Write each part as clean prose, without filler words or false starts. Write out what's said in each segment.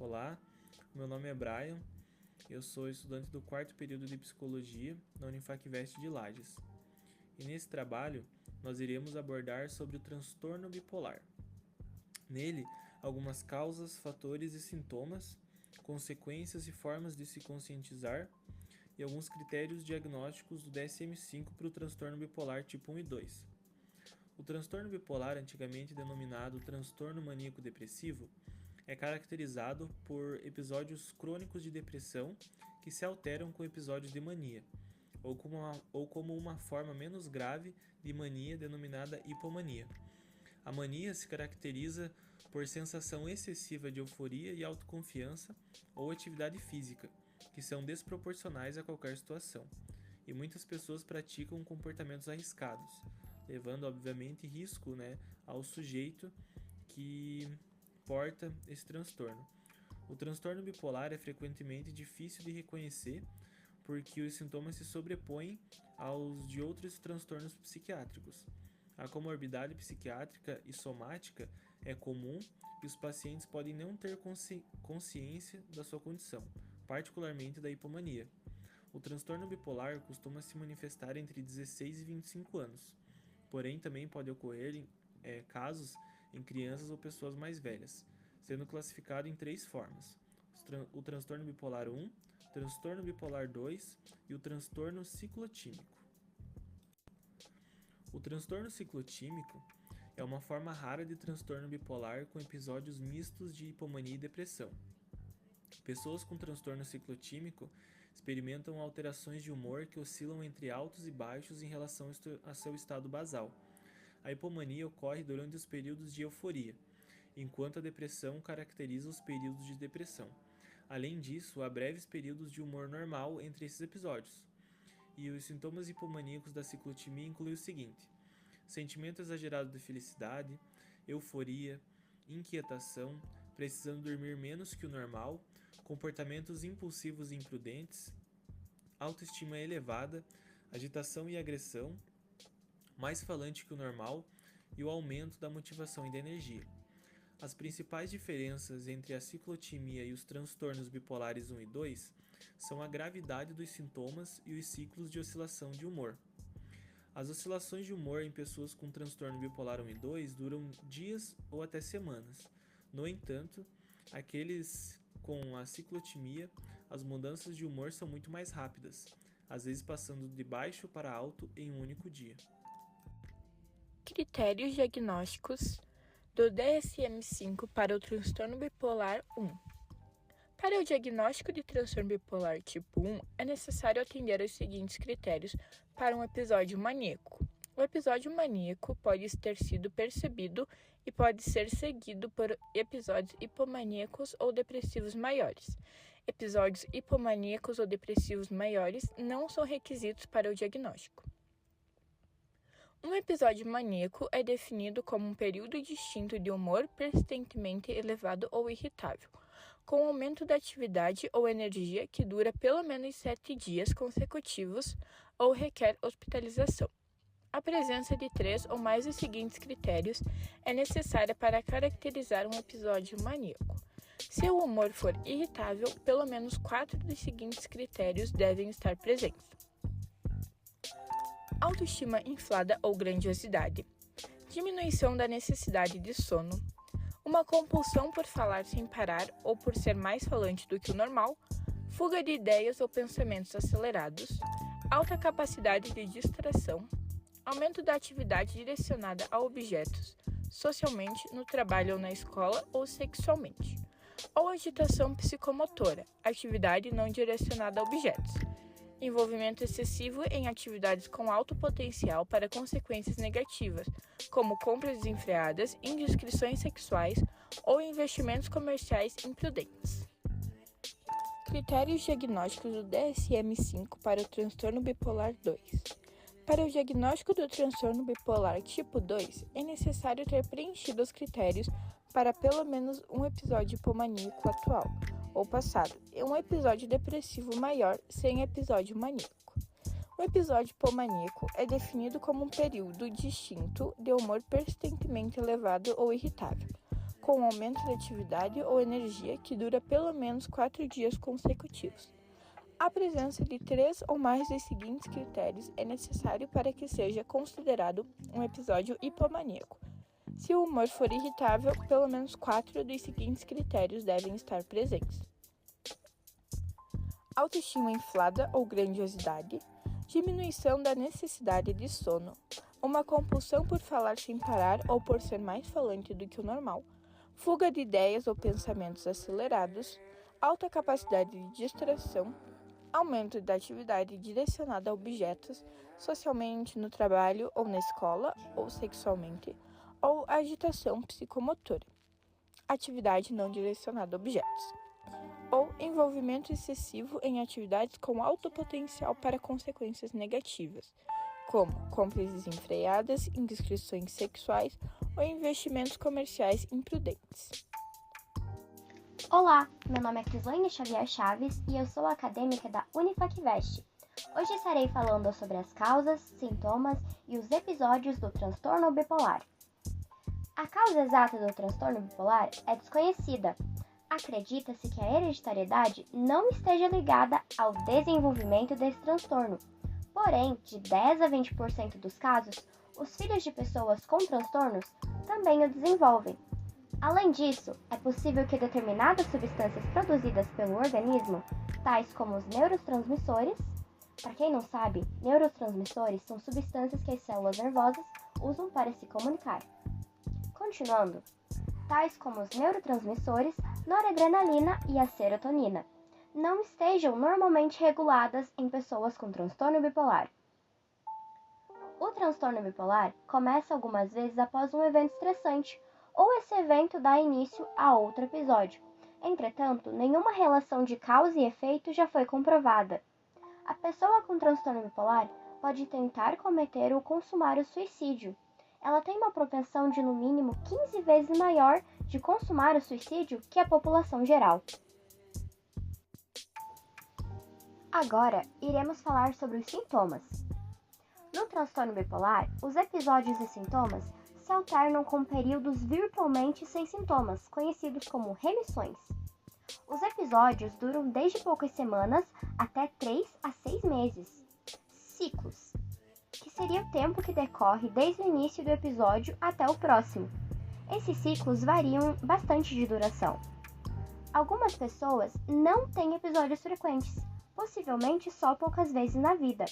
Olá, meu nome é Brian, eu sou estudante do quarto período de Psicologia na Unifacvest de Lages. E nesse trabalho, nós iremos abordar sobre o transtorno bipolar. Nele, algumas causas, fatores e sintomas, consequências e formas de se conscientizar e alguns critérios diagnósticos do DSM-5 para o transtorno bipolar tipo 1 e 2. O transtorno bipolar, antigamente denominado transtorno maníaco-depressivo, é caracterizado por episódios crônicos de depressão que se alteram com episódios de mania, ou como uma forma menos grave de mania denominada hipomania. A mania se caracteriza por sensação excessiva de euforia e autoconfiança ou atividade física, que são desproporcionais a qualquer situação, e muitas pessoas praticam comportamentos arriscados, levando obviamente risco ao sujeito que porta esse transtorno. O transtorno bipolar é frequentemente difícil de reconhecer porque os sintomas se sobrepõem aos de outros transtornos psiquiátricos. A comorbidade psiquiátrica e somática é comum e os pacientes podem não ter consciência da sua condição, particularmente da hipomania. O transtorno bipolar costuma se manifestar entre 16 e 25 anos, porém também pode ocorrer casos em crianças ou pessoas mais velhas, sendo classificado em 3 formas: o transtorno bipolar 1, transtorno bipolar 2 e o transtorno ciclotímico. O transtorno ciclotímico é uma forma rara de transtorno bipolar com episódios mistos de hipomania e depressão. Pessoas com transtorno ciclotímico experimentam alterações de humor que oscilam entre altos e baixos em relação a seu estado basal. A hipomania ocorre durante os períodos de euforia, enquanto a depressão caracteriza os períodos de depressão. Além disso, há breves períodos de humor normal entre esses episódios. E os sintomas hipomaníacos da ciclotimia incluem o seguinte: sentimento exagerado de felicidade, euforia, inquietação, precisando dormir menos que o normal, comportamentos impulsivos e imprudentes, autoestima elevada, agitação e agressão, mais falante que o normal e o aumento da motivação e da energia. As principais diferenças entre a ciclotimia e os transtornos bipolares 1 e 2 são a gravidade dos sintomas e os ciclos de oscilação de humor. As oscilações de humor em pessoas com transtorno bipolar 1 e 2 duram dias ou até semanas. No entanto, aqueles com a ciclotimia, as mudanças de humor são muito mais rápidas, às vezes passando de baixo para alto em um único dia. Critérios diagnósticos do DSM-5 para o transtorno bipolar 1. Para o diagnóstico de transtorno bipolar tipo 1, é necessário atender aos seguintes critérios para um episódio maníaco. O episódio maníaco pode ter sido percebido e pode ser seguido por episódios hipomaníacos ou depressivos maiores. Episódios hipomaníacos ou depressivos maiores não são requisitos para o diagnóstico. Um episódio maníaco é definido como um período distinto de humor persistentemente elevado ou irritável, com aumento da atividade ou energia que dura pelo menos 7 dias consecutivos ou requer hospitalização. A presença de 3 ou mais dos seguintes critérios é necessária para caracterizar um episódio maníaco. Se o humor for irritável, pelo menos 4 dos seguintes critérios devem estar presentes: autoestima inflada ou grandiosidade, diminuição da necessidade de sono, uma compulsão por falar sem parar ou por ser mais falante do que o normal, fuga de ideias ou pensamentos acelerados, alta capacidade de distração, aumento da atividade direcionada a objetos, socialmente, no trabalho ou na escola ou sexualmente, ou agitação psicomotora, atividade não direcionada a objetos, envolvimento excessivo em atividades com alto potencial para consequências negativas, como compras desenfreadas, indiscrições sexuais ou investimentos comerciais imprudentes. Critérios diagnósticos do DSM-5 para o transtorno bipolar 2. Para o diagnóstico do transtorno bipolar tipo 2, é necessário ter preenchido os critérios para pelo menos um episódio hipomaníaco atual ou passado e um episódio depressivo maior sem episódio maníaco. O episódio hipomaníaco é definido como um período distinto de humor persistentemente elevado ou irritável, com aumento de atividade ou energia que dura pelo menos 4 dias consecutivos. A presença de 3 ou mais dos seguintes critérios é necessário para que seja considerado um episódio hipomaníaco. Se o humor for irritável, pelo menos 4 dos seguintes critérios devem estar presentes: autoestima inflada ou grandiosidade, diminuição da necessidade de sono, uma compulsão por falar sem parar ou por ser mais falante do que o normal, fuga de ideias ou pensamentos acelerados, alta capacidade de distração, aumento da atividade direcionada a objetos, socialmente no trabalho ou na escola, ou sexualmente, ou agitação psicomotora, atividade não direcionada a objetos, ou envolvimento excessivo em atividades com alto potencial para consequências negativas, como compras desenfreadas, indiscrições sexuais ou investimentos comerciais imprudentes. Olá, meu nome é Crislaine Xavier Chaves e eu sou acadêmica da Unifacvest. Hoje estarei falando sobre as causas, sintomas e os episódios do transtorno bipolar. A causa exata do transtorno bipolar é desconhecida. Acredita-se que a hereditariedade não esteja ligada ao desenvolvimento desse transtorno. Porém, de 10 a 20% dos casos, os filhos de pessoas com transtornos também o desenvolvem. Além disso, é possível que determinadas substâncias produzidas pelo organismo, tais como os neurotransmissores, para quem não sabe, neurotransmissores são substâncias que as células nervosas usam para se comunicar. Continuando, tais como os neurotransmissores, noradrenalina e a serotonina, não estejam normalmente reguladas em pessoas com transtorno bipolar. O transtorno bipolar começa algumas vezes após um evento estressante, ou esse evento dá início a outro episódio. Entretanto, nenhuma relação de causa e efeito já foi comprovada. A pessoa com transtorno bipolar pode tentar cometer ou consumar o suicídio. Ela tem uma propensão de no mínimo 15 vezes maior de consumar o suicídio que a população geral. Agora, iremos falar sobre os sintomas. No transtorno bipolar, os episódios e sintomas se alternam com períodos virtualmente sem sintomas, conhecidos como remissões. Os episódios duram desde poucas semanas até 3 a 6 meses. Ciclos, que seria o tempo que decorre desde o início do episódio até o próximo. Esses ciclos variam bastante de duração. Algumas pessoas não têm episódios frequentes, possivelmente só poucas vezes na vida,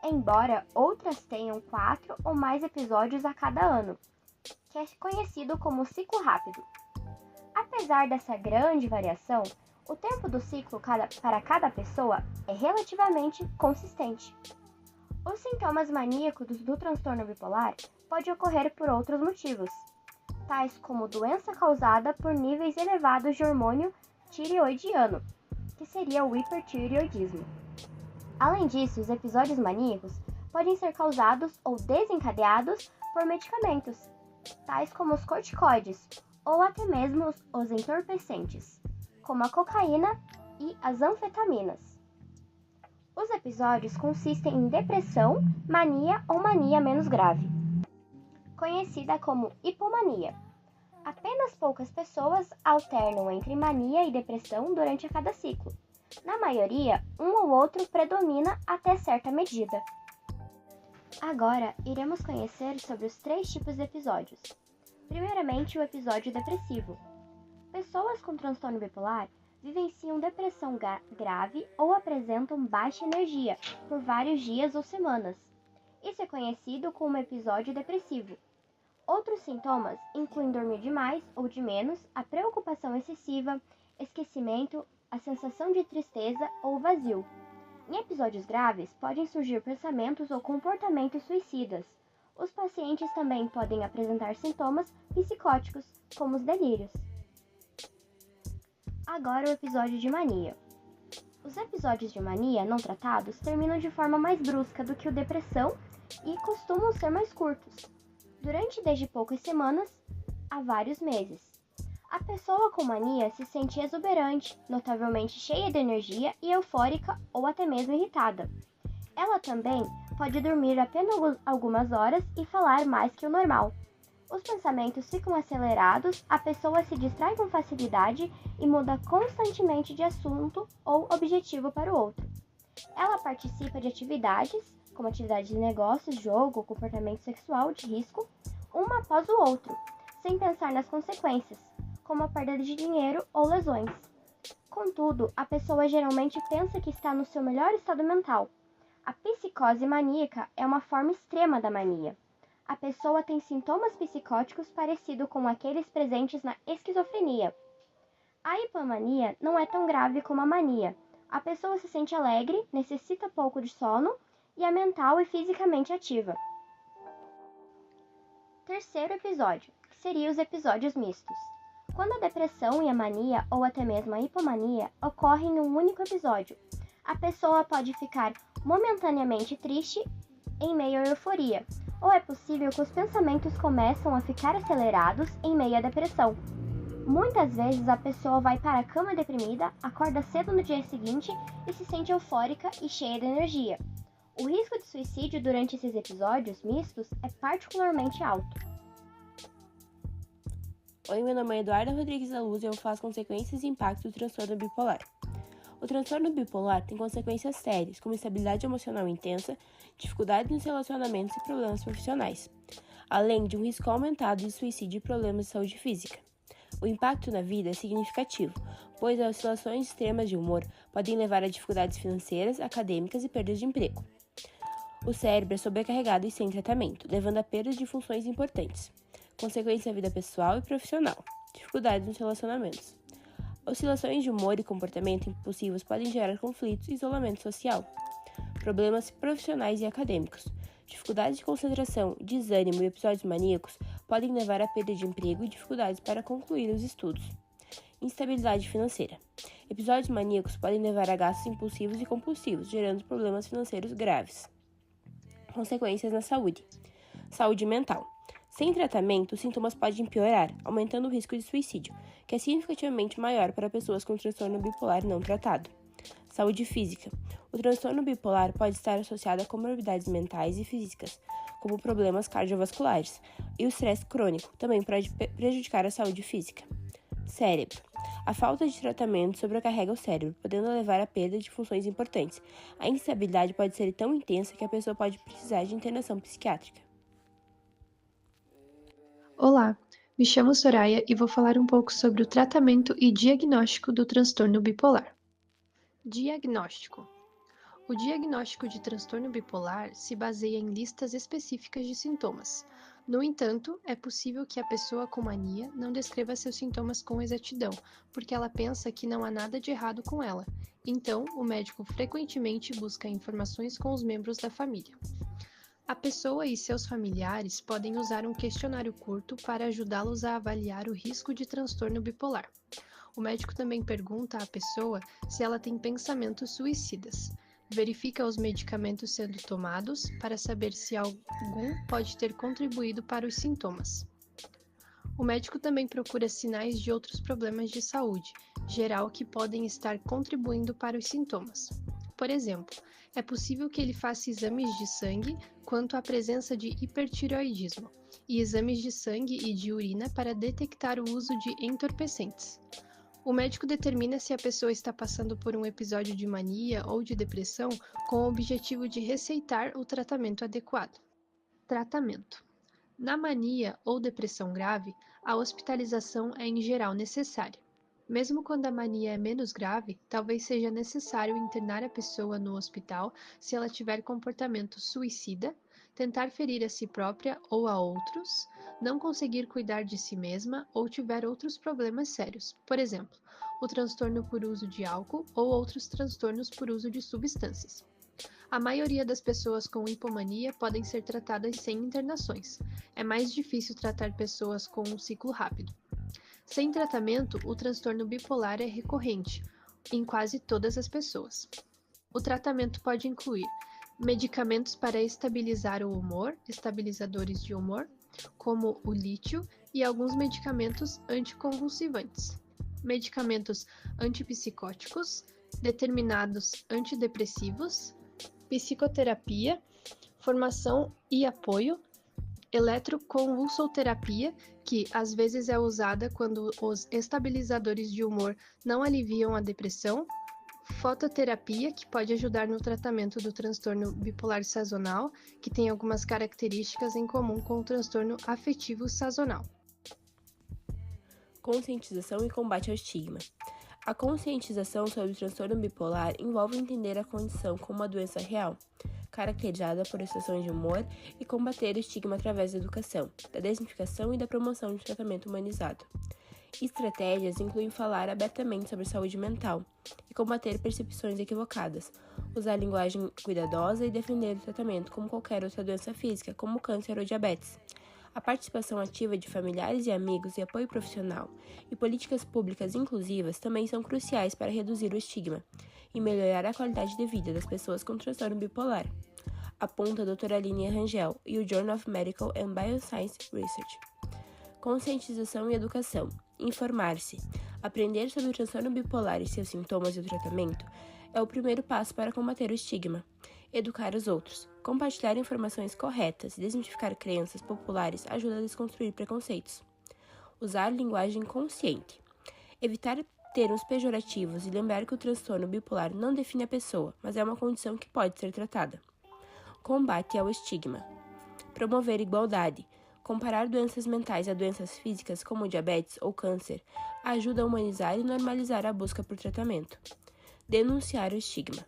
embora outras tenham 4 ou mais episódios a cada ano, que é conhecido como ciclo rápido. Apesar dessa grande variação, o tempo do ciclo para cada pessoa é relativamente consistente. Os sintomas maníacos do transtorno bipolar podem ocorrer por outros motivos, tais como doença causada por níveis elevados de hormônio tireoidiano, que seria o hipertireoidismo. Além disso, os episódios maníacos podem ser causados ou desencadeados por medicamentos, tais como os corticoides, ou até mesmo os entorpecentes, como a cocaína e as anfetaminas. Os episódios consistem em depressão, mania ou mania menos grave, conhecida como hipomania. Apenas poucas pessoas alternam entre mania e depressão durante cada ciclo. Na maioria, um ou outro predomina até certa medida. Agora, iremos conhecer sobre os 3 tipos de episódios. Primeiramente, o episódio depressivo. Pessoas com transtorno bipolar vivenciam depressão grave ou apresentam baixa energia por vários dias ou semanas. Isso é conhecido como episódio depressivo. Outros sintomas incluem dormir demais ou de menos, a preocupação excessiva, esquecimento, a sensação de tristeza ou vazio. Em episódios graves, podem surgir pensamentos ou comportamentos suicidas. Os pacientes também podem apresentar sintomas psicóticos, como os delírios. Agora o episódio de mania. Os episódios de mania não tratados terminam de forma mais brusca do que o depressão e costumam ser mais curtos, durante desde poucas semanas a vários meses. A pessoa com mania se sente exuberante, notavelmente cheia de energia e eufórica ou até mesmo irritada. Ela também pode dormir apenas algumas horas e falar mais que o normal. Os pensamentos ficam acelerados, a pessoa se distrai com facilidade e muda constantemente de assunto ou objetivo para o outro. Ela participa de atividades, como atividades de negócios, jogo, comportamento sexual de risco, uma após o outro, sem pensar nas consequências, como a perda de dinheiro ou lesões. Contudo, a pessoa geralmente pensa que está no seu melhor estado mental. A psicose maníaca é uma forma extrema da mania. A pessoa tem sintomas psicóticos parecidos com aqueles presentes na esquizofrenia. A hipomania não é tão grave como a mania. A pessoa se sente alegre, necessita pouco de sono e é mental e fisicamente ativa. Terceiro episódio, que seria os episódios mistos. Quando a depressão e a mania, ou até mesmo a hipomania, ocorrem em um único episódio, a pessoa pode ficar momentaneamente triste em meio à euforia, ou é possível que os pensamentos começam a ficar acelerados em meio à depressão. Muitas vezes a pessoa vai para a cama deprimida, acorda cedo no dia seguinte e se sente eufórica e cheia de energia. O risco de suicídio durante esses episódios mistos é particularmente alto. Oi, meu nome é Eduarda Rodrigues da Luz e eu vou falar as consequências e impactos do transtorno bipolar. O transtorno bipolar tem consequências sérias, como instabilidade emocional intensa, dificuldades nos relacionamentos e problemas profissionais, além de um risco aumentado de suicídio e problemas de saúde física. O impacto na vida é significativo, pois as oscilações extremas de humor podem levar a dificuldades financeiras, acadêmicas e perdas de emprego. O cérebro é sobrecarregado e sem tratamento, levando a perda de funções importantes. Consequências na vida pessoal e profissional. Dificuldades nos relacionamentos. Oscilações de humor e comportamento impulsivos podem gerar conflitos e isolamento social. Problemas profissionais e acadêmicos. Dificuldades de concentração, desânimo e episódios maníacos podem levar à perda de emprego e dificuldades para concluir os estudos. Instabilidade financeira. Episódios maníacos podem levar a gastos impulsivos e compulsivos, gerando problemas financeiros graves. Consequências na saúde. Saúde mental. Sem tratamento, os sintomas podem piorar, aumentando o risco de suicídio, que é significativamente maior para pessoas com transtorno bipolar não tratado. Saúde física. O transtorno bipolar pode estar associado a comorbidades mentais e físicas, como problemas cardiovasculares, e o estresse crônico também pode prejudicar a saúde física. Cérebro. A falta de tratamento sobrecarrega o cérebro, podendo levar à perda de funções importantes. A instabilidade pode ser tão intensa que a pessoa pode precisar de internação psiquiátrica. Olá, me chamo Soraya e vou falar um pouco sobre o tratamento e diagnóstico do transtorno bipolar. Diagnóstico. O diagnóstico de transtorno bipolar se baseia em listas específicas de sintomas. No entanto, é possível que a pessoa com mania não descreva seus sintomas com exatidão, porque ela pensa que não há nada de errado com ela. Então, o médico frequentemente busca informações com os membros da família. A pessoa e seus familiares podem usar um questionário curto para ajudá-los a avaliar o risco de transtorno bipolar. O médico também pergunta à pessoa se ela tem pensamentos suicidas. Verifica os medicamentos sendo tomados para saber se algum pode ter contribuído para os sintomas. O médico também procura sinais de outros problemas de saúde geral que podem estar contribuindo para os sintomas. Por exemplo, é possível que ele faça exames de sangue quanto à presença de hipertireoidismo e exames de sangue e de urina para detectar o uso de entorpecentes. O médico determina se a pessoa está passando por um episódio de mania ou de depressão com o objetivo de receitar o tratamento adequado. Tratamento. Na mania ou depressão grave, a hospitalização é em geral necessária. Mesmo quando a mania é menos grave, talvez seja necessário internar a pessoa no hospital se ela tiver comportamento suicida, tentar ferir a si própria ou a outros, não conseguir cuidar de si mesma ou tiver outros problemas sérios, por exemplo, o transtorno por uso de álcool ou outros transtornos por uso de substâncias. A maioria das pessoas com hipomania podem ser tratadas sem internações. É mais difícil tratar pessoas com um ciclo rápido. Sem tratamento, o transtorno bipolar é recorrente em quase todas as pessoas. O tratamento pode incluir medicamentos para estabilizar o humor, estabilizadores de humor, como o lítio, e alguns medicamentos anticonvulsivantes, medicamentos antipsicóticos, determinados antidepressivos, psicoterapia, formação e apoio, eletroconvulsoterapia, que às vezes é usada quando os estabilizadores de humor não aliviam a depressão, fototerapia, que pode ajudar no tratamento do transtorno bipolar sazonal, que tem algumas características em comum com o transtorno afetivo sazonal. Conscientização e combate ao estigma. A conscientização sobre o transtorno bipolar envolve entender a condição como uma doença real, caracterizada por exceções de humor, e combater o estigma através da educação, da desmistificação e da promoção de tratamento humanizado. Estratégias incluem falar abertamente sobre saúde mental e combater percepções equivocadas, usar linguagem cuidadosa e defender o tratamento como qualquer outra doença física, como câncer ou diabetes. A participação ativa de familiares e amigos e apoio profissional e políticas públicas inclusivas também são cruciais para reduzir o estigma e melhorar a qualidade de vida das pessoas com transtorno bipolar, aponta a doutora Aline Rangel e o Journal of Medical and Bioscience Research. Conscientização e educação. Informar-se. Aprender sobre o transtorno bipolar e seus sintomas e o tratamento é o primeiro passo para combater o estigma. Educar os outros. Compartilhar informações corretas e desmistificar crenças populares ajuda a desconstruir preconceitos. Usar linguagem consciente. Evitar termos pejorativos e lembrar que o transtorno bipolar não define a pessoa, mas é uma condição que pode ser tratada. Combate ao estigma. Promover igualdade. Comparar doenças mentais a doenças físicas como diabetes ou câncer ajuda a humanizar e normalizar a busca por tratamento. Denunciar o estigma.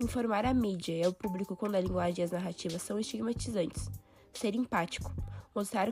Informar a mídia e ao público quando a linguagem e as narrativas são estigmatizantes. Ser empático. Mostrar